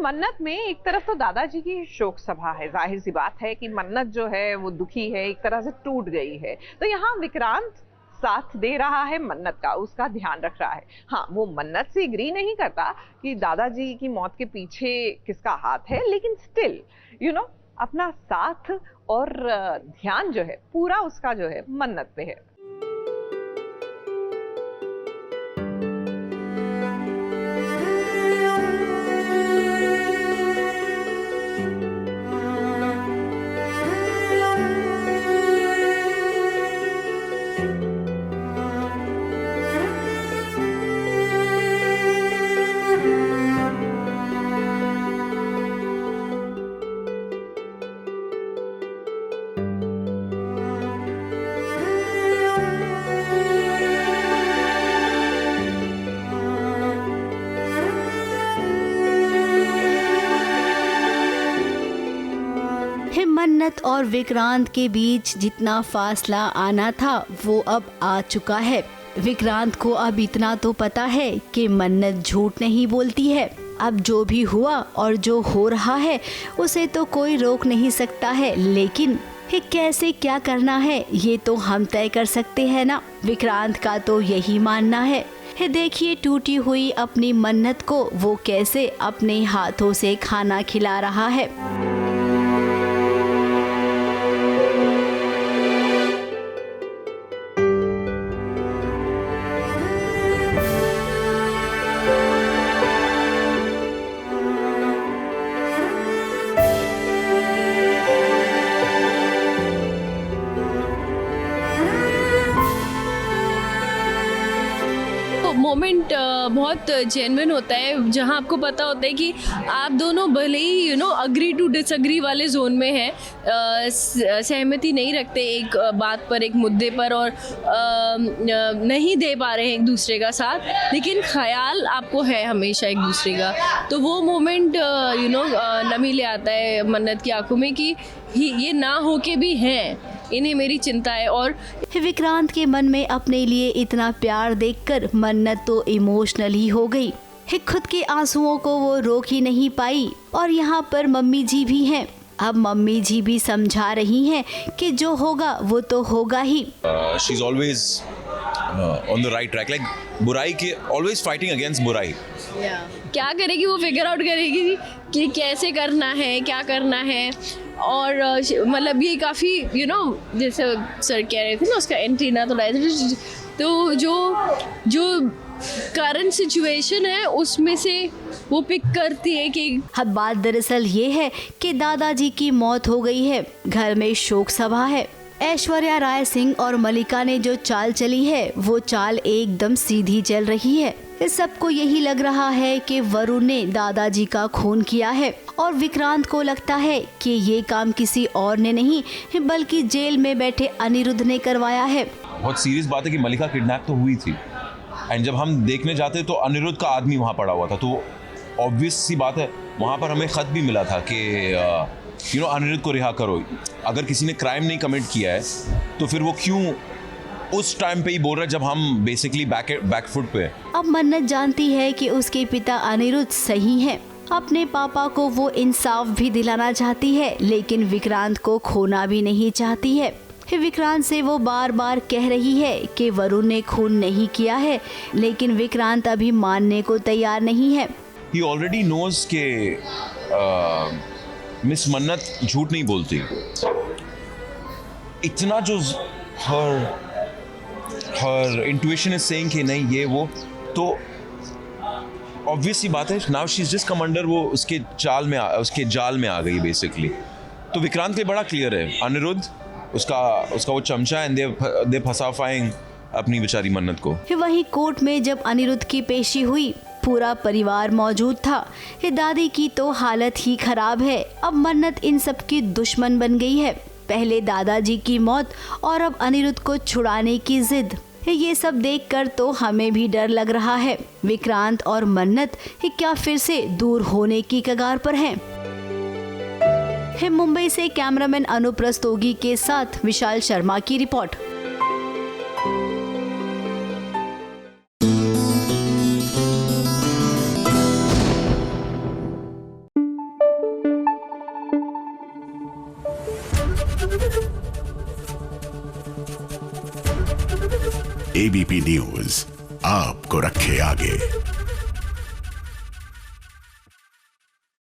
मन्नत में एक तरफ तो दादाजी की शोक सभा है, जाहिर सी बात है कि मन्नत जो है वो दुखी है, एक तरह से टूट गई है। तो यहाँ विक्रांत साथ दे रहा है मन्नत का, उसका ध्यान रख रहा है। हाँ, वो मन्नत से एग्री नहीं करता कि दादाजी की मौत के पीछे किसका हाथ है, लेकिन स्टिल अपना साथ और ध्यान जो है पूरा उसका जो है मन्नत पे है। मन्नत और विक्रांत के बीच जितना फासला आना था वो अब आ चुका है। विक्रांत को अब इतना तो पता है कि मन्नत झूठ नहीं बोलती है। अब जो भी हुआ और जो हो रहा है उसे तो कोई रोक नहीं सकता है, लेकिन कैसे क्या करना है ये तो हम तय कर सकते हैं ना। विक्रांत का तो यही मानना है। देखिए टूटी हुई अपनी मन्नत को वो कैसे अपने हाथों से खाना खिला रहा है। मोमेंट बहुत जेन्युइन होता है, जहां आपको पता होता है कि आप दोनों भले ही अग्री टू डिसअग्री वाले जोन में हैं, सहमति नहीं रखते एक बात पर, एक मुद्दे पर, और नहीं दे पा रहे हैं एक दूसरे का साथ, लेकिन ख्याल आपको है हमेशा एक दूसरे का। तो वो मोमेंट नमी ले आता है मन्नत की आंखों में कि ये ना होके भी हैं, इन्हें मेरी चिंता है। और विक्रांत के मन में अपने लिए इतना प्यार देखकर मन्नत तो इमोशनल ही हो गई। खुद के आंसुओं को वो रोक ही नहीं पाई। और यहाँ पर मम्मी जी भी हैं। अब मम्मी जी भी समझा रही हैं कि जो होगा वो तो होगा ही। She's always on the right track, like बुराई के always fighting against बुराई। क्या करेगी वो, फिगर आउट करेगी कि कैसे करना है, क्या करना है। और मतलब ये काफ़ी जैसे सर कह रहे थे ना, उसका एंटीना तो जो करंट सिचुएशन है उसमें से वो पिक करती है कि अब बात दरअसल ये है कि दादाजी की मौत हो गई है, घर में शोक सभा है। ऐश्वर्या राय सिंह और मलिका ने जो चाल चली है वो चाल एकदम सीधी चल रही है। इस सबको यही लग रहा है कि वरुण ने दादाजी का खून किया है, और विक्रांत को लगता है कि ये काम किसी और ने नहीं बल्कि जेल में बैठे अनिरुद्ध ने करवाया है। बहुत सीरियस बात है कि मलिका किडनैप तो हुई थी, एंड जब हम देखने जाते तो अनिरुद्ध का आदमी वहाँ पड़ा हुआ था, तो ऑब्वियस सी बात है वहाँ पर हमें खत भी मिला था कि अनिरुद्ध को रिहा करो। अगर किसी ने क्राइम नहीं कमिट किया है तो फिर वो क्यों उस टाइम पे ही बोल रहा है जब हम बेसिकली बैक फुट पे। अब मन्नत जानती है कि उसके पिता अनिरुद्ध सही हैं। अपने पापा को वो इंसाफ भी दिलाना चाहती है, लेकिन विक्रांत को खोना भी नहीं चाहती है। विक्रांत से वो बार बार कह रही है कि वरुण ने खून नहीं किया है, लेकिन विक्रांत अभी मानने को तैयार नहीं है। He already knows के मिस मन्नत झूठ नहीं बोलती। इतना जो her intuition is saying कि नहीं ये वो, तो obvious सी बात है now she's just come under वो उसके जाल में आ गई बेसिकली। तो विक्रांत के बड़ा क्लियर है, अनिरुद्ध उसका वो चमचा है, दे फसाफाइंग अपनी बेचारी मन्नत को। वहीं कोर्ट में जब अनिरुद्ध की पेशी हुई पूरा परिवार मौजूद था। दादी की तो हालत ही खराब है। अब मन्नत इन सब की दुश्मन बन गई है। पहले दादाजी की मौत और अब अनिरुद्ध को छुड़ाने की जिद। ये सब देखकर तो हमें भी डर लग रहा है। विक्रांत और मन्नत क्या फिर से दूर होने की कगार पर हैं? मुंबई से कैमरामैन अनूप रस्तोगी के साथ विशाल शर्मा की रिपोर्ट। एबीपी न्यूज आपको रखे आगे।